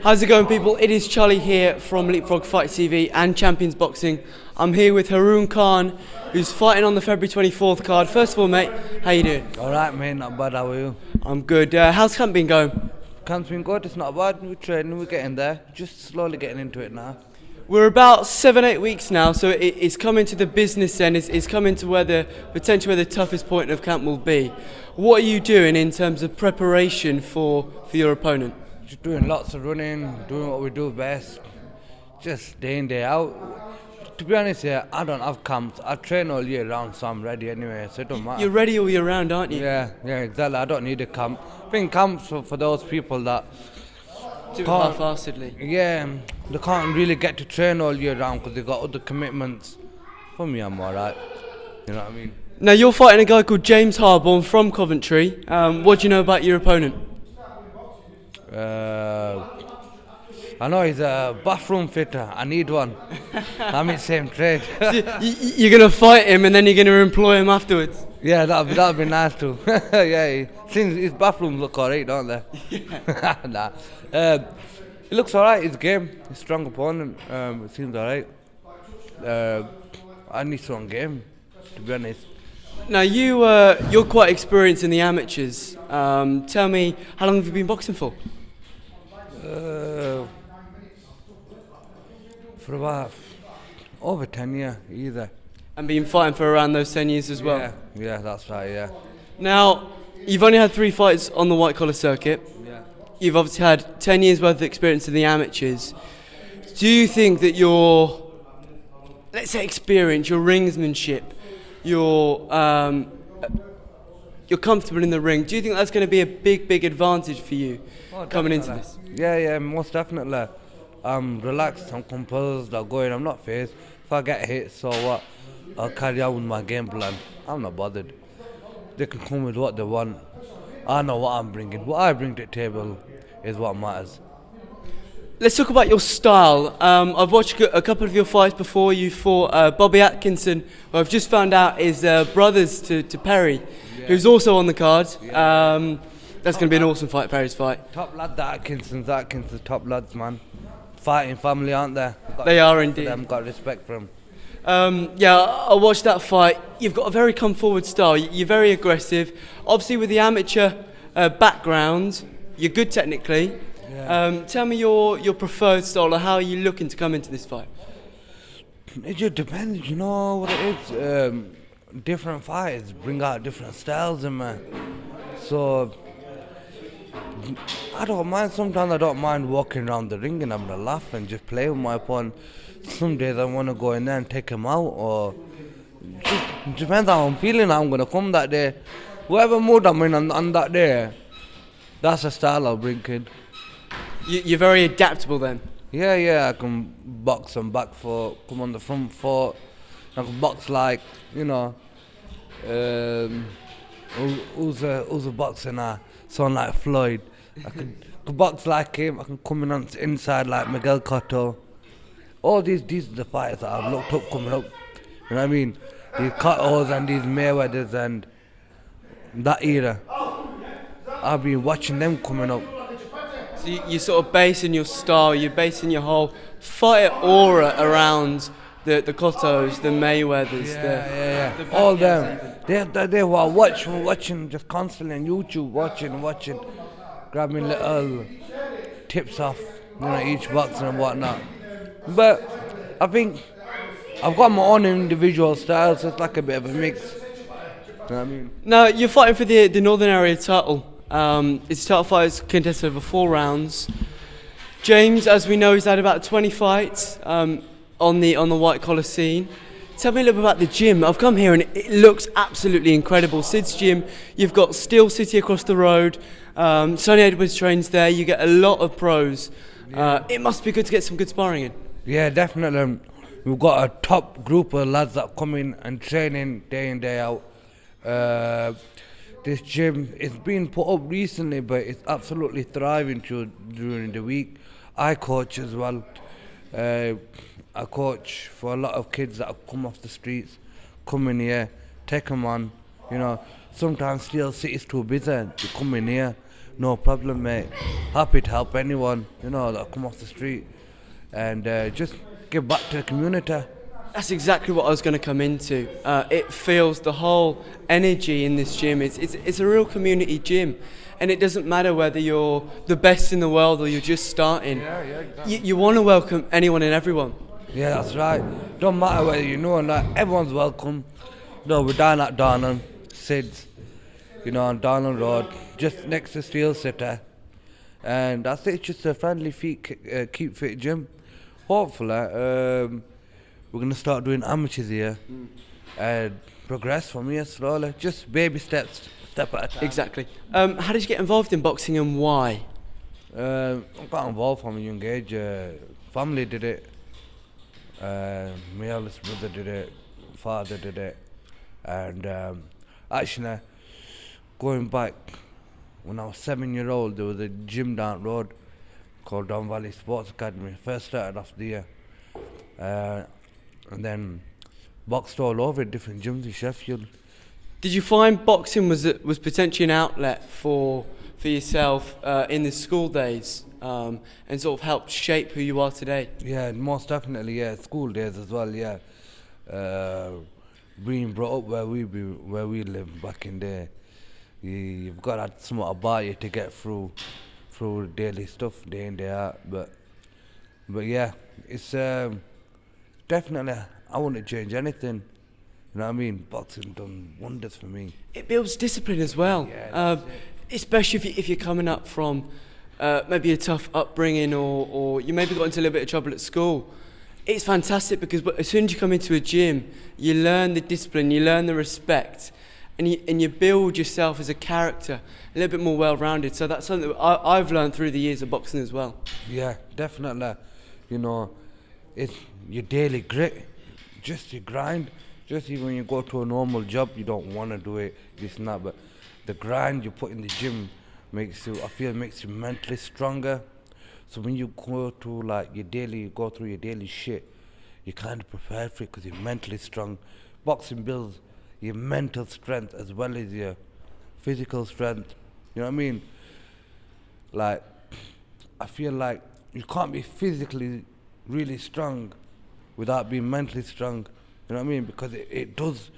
How's it going, people? It is Charlie here from Leapfrog Fight TV and Champions Boxing. I'm here with Haroon Khan, who's fighting on the February 24th card. First of all, mate, how you doing? Alright, mate, not bad. How are you? I'm good. How's camp been going? Camp's been good. It's not bad. We're training. We're getting there. Just slowly getting into it now. We're about 7-8 weeks now, so it's coming to the business end. It's coming to where the toughest point of camp will be. What are you doing in terms of preparation for your opponent? Just doing lots of running, doing what we do best. Just day in, day out. To be honest, I don't have camps. I train all year round, so I'm ready anyway, so it don't matter. You're ready all year round, aren't you? Yeah, exactly. I don't need a camp. I think camps for those people that do it half-heartedly. Yeah, they can't really get to train all year round because they've got other commitments. For me, I'm alright. You know what I mean? Now, you're fighting a guy called James Harborne from Coventry. What do you know about your opponent? I know he's a bathroom fitter. I need one. I'm in the same trade. So you're going to fight him and then you're going to employ him afterwards? Yeah, that'd be nice too. Yeah, seems his bathrooms look alright, don't they? Yeah. Nah. It looks alright, his game. He's a strong opponent. It seems alright. I need strong game, to be honest. Now, you're quite experienced in the amateurs. Tell me, how long have you been boxing for? For about over 10 years, either. And been fighting for around those 10 years as well? Yeah, that's right, yeah. Now, you've only had 3 fights on the white collar circuit. Yeah. You've obviously had 10 years worth of experience in the amateurs. Do you think that your, let's say, experience, your ringsmanship, you're comfortable in the ring, do you think that's going to be a big advantage for you coming into this? Yeah, most definitely. I'm relaxed, I'm composed, I'm not phased. If I get hit, so what? I'll carry on with my game plan. I'm not bothered. They can come with what they want. I know what I'm bringing. What I bring to the table is what matters. Let's talk about your style. I've watched a couple of your fights before. You fought Bobby Atkinson, who I've just found out is brothers to Perry, who's also on the card. That's going to be an awesome fight, Perry's fight. Top lad, the Atkinson's top lads, man. Fighting family, aren't they? They are indeed. I've got respect for them. I watched that fight. You've got a very come forward style. You're very aggressive. Obviously, with the amateur background, you're good technically. Yeah. Tell me your preferred style, or how are you looking to come into this fight? It just depends, you know what it is. Different fights bring out different styles in me. So I don't mind. Sometimes I don't mind walking around the ring and having a laugh and just play with my opponent. Some days I want to go in there and take him out, or it depends how I'm feeling. How I'm going to come that day. Whatever mood I'm in on that day, that's the style I'll bring in. You're very adaptable then? Yeah, I can box on back foot, come on the front foot. I can box like, you know, who's a boxer now? Someone like Floyd. I can box like him. I can come in on the inside like Miguel Cotto. All these are the fighters that I've looked up coming up. You know what I mean? These Cottos and these Mayweathers and that era. I've been watching them coming up. So you're sort of basing your style, you're basing your whole fighter aura around the Cottos, the Mayweathers, the all them. They were watching just constantly on YouTube, watching, grabbing little tips off, each boxer and whatnot. But I think I've got my own individual style, so it's like a bit of a mix. You know what I mean? Now, you're fighting for the Northern Area title. It's a title fight is contested over 4 rounds. James, as we know, he's had about 20 fights on the white collar scene. Tell me a little bit about the gym. I've come here and it looks absolutely incredible. Sid's gym, you've got Steel City across the road. Sonny Edwards trains there. You get a lot of pros. It must be good to get some good sparring in. Yeah, definitely. We've got a top group of lads that come in and training day in, day out. This gym is being put up recently, but it's absolutely thriving during the week. I coach as well. I coach for a lot of kids that have come off the streets, come in here, take them on. Sometimes Steel City's too busy to come in here, No problem, mate. Happy to help anyone, that come off the street, and just give back to the community. That's exactly what I was going to come into. It feels the whole energy in this gym. It's a real community gym, and it doesn't matter whether you're the best in the world or you're just starting. Yeah, exactly. You want to welcome anyone and everyone. Yeah, that's right. Don't matter whether everyone's welcome. We're down at Darnham, Sid's, on Darnham Road, just next to Steel City. And that's it, it's just a friendly keep fit gym. Hopefully, we're going to start doing amateurs here and progress from here slowly. Just baby steps, step at a time. Exactly. How did you get involved in boxing and why? I got involved from a young age. Family did it. My eldest brother did it. Father did it. And actually, going back, when I was 7-year-old, there was a gym down the road called Don Valley Sports Academy. First started off there. And then boxed all over different gyms in Sheffield. Did you find boxing was potentially an outlet for yourself in the school days and sort of helped shape who you are today? Yeah, most definitely. Yeah, school days as well. Yeah, being brought up where we live back in there, you've got to have something about you to get through daily stuff, day in day out. But yeah, it's definitely. I wouldn't change anything. You know what I mean? Boxing done wonders for me. It builds discipline as well. Yeah, especially if you're coming up from maybe a tough upbringing or you maybe got into a little bit of trouble at school. It's fantastic because as soon as you come into a gym, you learn the discipline, you learn the respect, and you build yourself as a character a little bit more well-rounded. So that's something that I've learned through the years of boxing as well. Yeah, definitely. It's your daily grit, just your grind. Just even when you go to a normal job, you don't want to do it, this and that, but the grind you put in the gym makes you mentally stronger. So when you go through your daily shit, you're kind of prepared for it because you're mentally strong. Boxing builds your mental strength as well as your physical strength. You know what I mean? Like, I feel like you can't be physically really strong without being mentally strong. You know what I mean? Because it does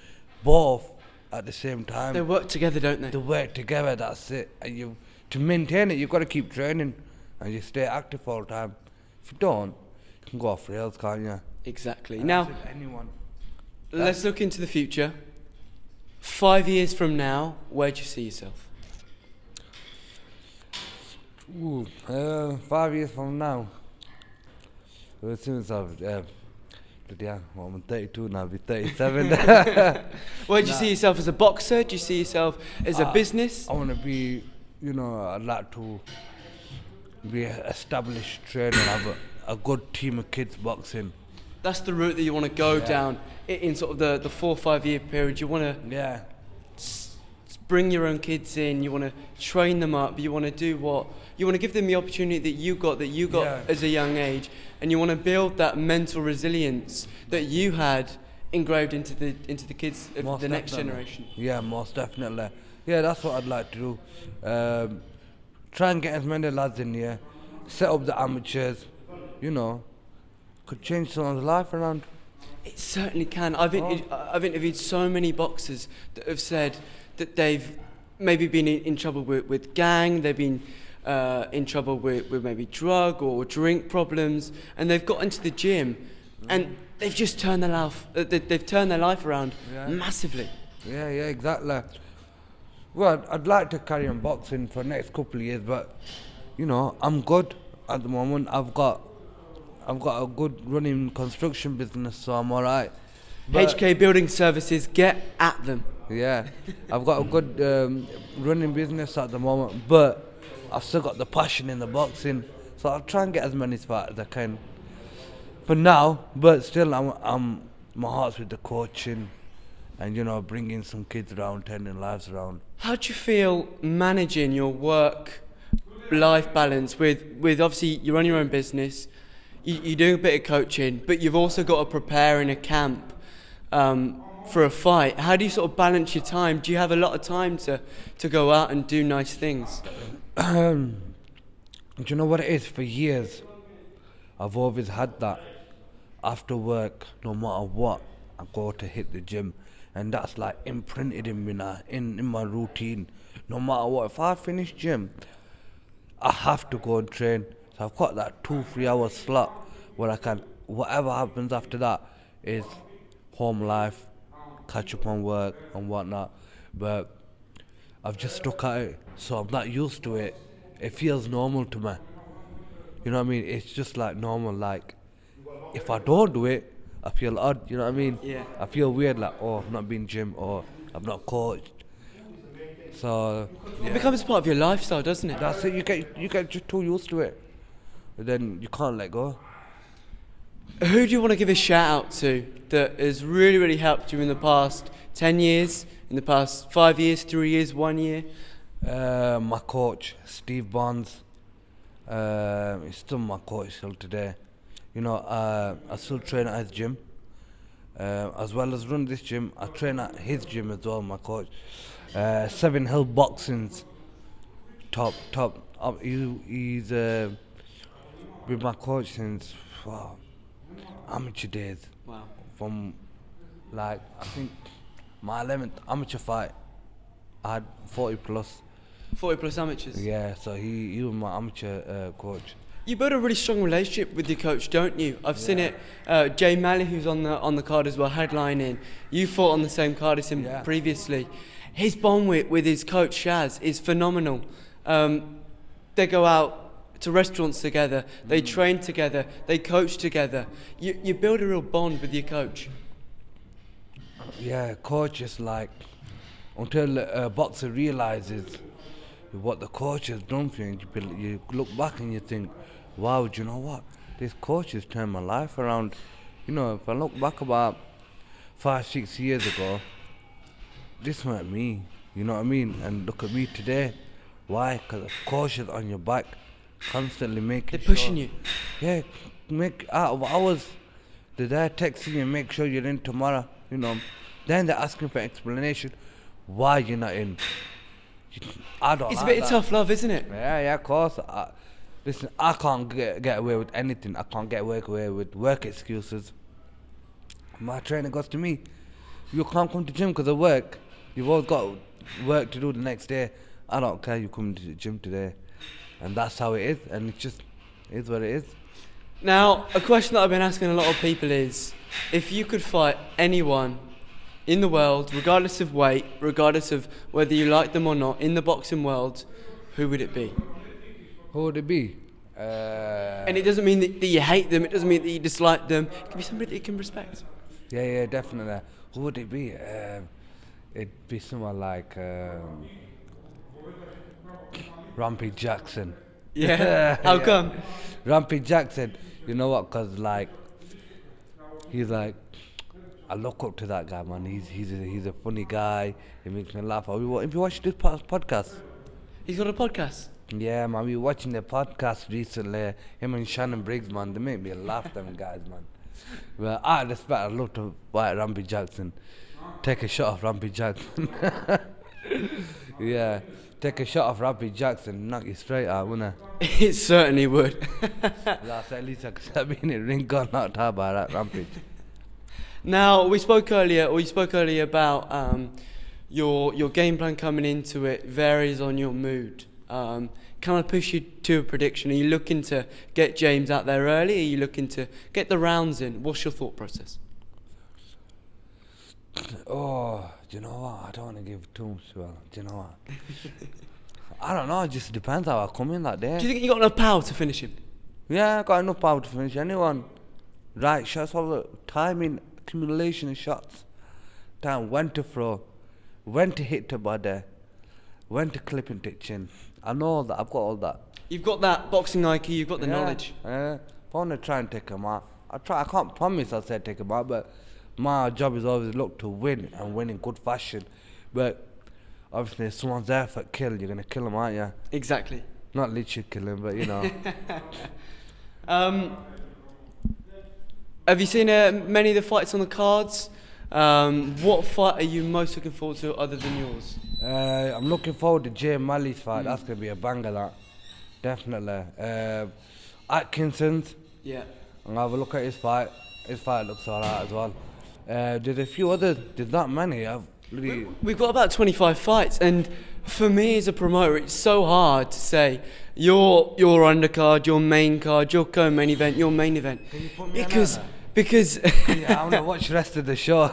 both at the same time. They work together, don't they? They work together, that's it. And to maintain it, you've got to keep training and you stay active all the time. If you don't, you can go off rails, can't you? Exactly. And now, anyone. Let's look into the future. 5 years from now, where do you see yourself? 5 years from now. Well, as soon as I'm 32 now, I'll be 37. Where do you see yourself as a boxer? Do you see yourself as a business? I want to be, I'd like to be an established trainer and have a good team of kids boxing. That's the route that you want to go down in sort of the 4 or 5 year period. You want to bring your own kids in. You want to train them up. You want to do what you want to give them the opportunity that you got as a young age, and you want to build that mental resilience that you had engraved into the kids of the next generation. Yeah, most definitely. Yeah, that's what I'd like to do. Try and get as many lads in here, set up the amateurs, could change someone's life around. It certainly can. I've interviewed so many boxers that have said that they've maybe been in trouble with gang, they've been in trouble with maybe drug or drink problems, and they've got into the gym and they've just turned their life around massively. Yeah, exactly. Well, I'd like to carry on boxing for the next couple of years, but I'm good at the moment. I've got a good running construction business, so I'm alright. HK Building Services, get at them. Yeah, I've got a good running business at the moment, but I've still got the passion in the boxing, so I'll try and get as many fights as I can for now. But still, I'm my heart's with the coaching, and bringing some kids around, turning lives around. How do you feel managing your work-life balance with obviously you run your own business, you're doing a bit of coaching, but you've also got to prepare in a camp for a fight? How do you sort of balance your time? Do you have a lot of time to go out and do nice things? Do you know what it is? For years, I've always had that. After work, no matter what, I go to hit the gym, and that's like imprinted in me now, in my routine. No matter what, if I finish gym, I have to go and train. So I've got that 2-3 hour slot where I can, whatever happens after that is home life, catch up on work and whatnot. But I've just stuck at it, so I'm not used to it. It feels normal to me. You know what I mean? It's just like normal. Like if I don't do it, I feel odd. You know what I mean? Yeah. I feel weird. Like, oh, I've not been gym, or I've not coached. So It becomes part of your lifestyle, doesn't it? that's it. You get just too used to it, and then you can't let go. Who do you want to give a shout out to that has really, really helped you in the past 10 years, in the past 5 years, 3 years, 1 year? My coach, Steve Bonds, he's still my coach till today. You know, I still train at his gym. As well as run this gym, I train at his gym as well, my coach. Seven Hill Boxing's top. He's been my coach since amateur days. Wow. From like, I think my 11th amateur fight, I had 40 plus. 40 plus amateurs. Yeah, so he was my amateur coach. You build a really strong relationship with your coach, don't you? I've seen it. Jay Malley, who's on the card as well, headlining. You fought on the same card as him previously. His bond with his coach Shaz is phenomenal. They go out to restaurants together. They train together. They coach together. You build a real bond with your coach. Yeah, coach is like, until a boxer realizes what the coach has done for you, you look back and you think, wow, do you know what? This coach has turned my life around. You know, if I look back about 5-6 years ago, this weren't me. You know what I mean? And look at me today. Why? Because the coach is on your back, constantly making They're pushing you. Yeah, make out of hours. They're there texting you, make sure you're in tomorrow. You know, then they're asking for explanation why you're not in. I don't. It's a like bit of that. tough love, isn't it? Yeah, of course. Listen, I can't get away with anything. I can't get away with work excuses. My trainer goes to me, you can't come to gym because of work. You've always got work to do the next day. I don't care, you come to the gym today. And that's how it is, and it just is what it is. Now, a question that I've been asking a lot of people is, if you could fight anyone in the world, regardless of weight, regardless of whether you like them or not, in the boxing world, who would it be? Who would it be? And it doesn't mean that you hate them, it doesn't mean that you dislike them. It could be somebody that you can respect. Yeah, definitely. Who would it be? It'd be someone like Rampage Jackson. Yeah. How come? Rampage Jackson. You know what? Cause like, he's like, I look up to that guy, man. He's a funny guy. He makes me laugh. Have you watched this podcast? He's got a podcast. Yeah, man. We were watching the podcast recently. Him and Shannon Briggs, man. They make me laugh, them guys, man. Well, I respect. I love to fight Rampage Jackson. Take a shot of Rampage Jackson. Yeah, take a shot of Rampage Jackson, knock you straight out, wouldn't it? It certainly would. That's at least I could have been in the ring, got knocked out by that Rampage. Now, you spoke earlier about your game plan coming into it varies on your mood. Can I push you to a prediction? Are you looking to get James out there early? Are you looking to get the rounds in? What's your thought process? Oh, do you know what? I don't want to give too much. Well, do you know what? I don't know. It just depends how I come in that day. Do you think you got enough power to finish him? Yeah, I got enough power to finish anyone. Right shots, all the timing, accumulation of shots. Time when to throw, when to hit the body, when to clip into chin. I know all that. I've got all that. You've got that boxing IQ. You've got the knowledge. Yeah. If I want to try and take him out, I can't promise I'll say take him out, but my job is always look to win and win in good fashion. But obviously, if someone's there for kill, you're gonna kill him, aren't you? Exactly. Not literally kill him, but you know. Have you seen many of the fights on the cards? What fight are you most looking forward to other than yours? I'm looking forward to Jay Malley's fight. That's gonna be a banger. That definitely. Atkinson's. Yeah. I'm gonna have a look at his fight. His fight looks alright as well. There's a few others. There's not many. We've got about 25 fights, and for me as a promoter, it's so hard to say your undercard, your main card, your co-main event, your main event. Can you put me because on because yeah, I wanna watch the rest of the show.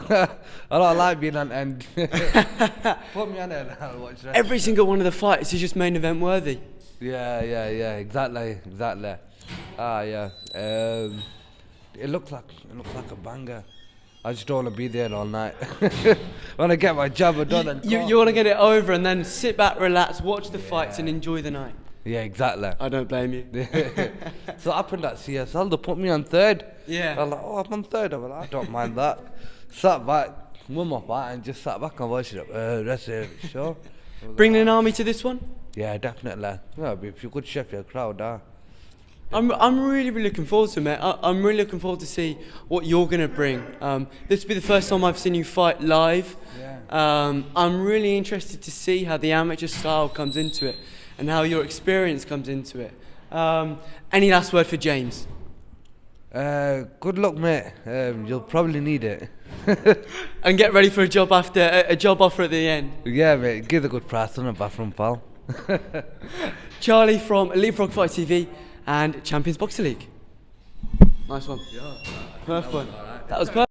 I don't like being on end. Put me on it and I'll watch the rest. every single one of the fights is just main event worthy. Yeah, exactly. Ah, yeah. It looks like a banger. I just don't want to be there all night. I want to get my job done and You want to get it over and then sit back, relax, watch the fights and enjoy the night. Yeah, exactly. I don't blame you. So I happened at CSL, they put me on third. Yeah. I was like, oh, I'm on third. I was like, I don't mind that. Sat back, won my fight and just sat back and watched the rest of the show. Bringing an army to this one? Yeah, definitely. Yeah, if you could chef your crowd down. I'm really looking forward to it, mate. I'm really looking forward to see what you're gonna bring. This will be the first time I've seen you fight live. Yeah. I'm really interested to see how the amateur style comes into it and how your experience comes into it. Any last word for James? Good luck, mate. You'll probably need it. And get ready for a job offer at the end. Yeah, mate. Give a good price on a bathroom, pal. Charlie from Elite Frog Fight TV and Champions Boxing League. Nice one. Yeah. Perfect. That was perfect.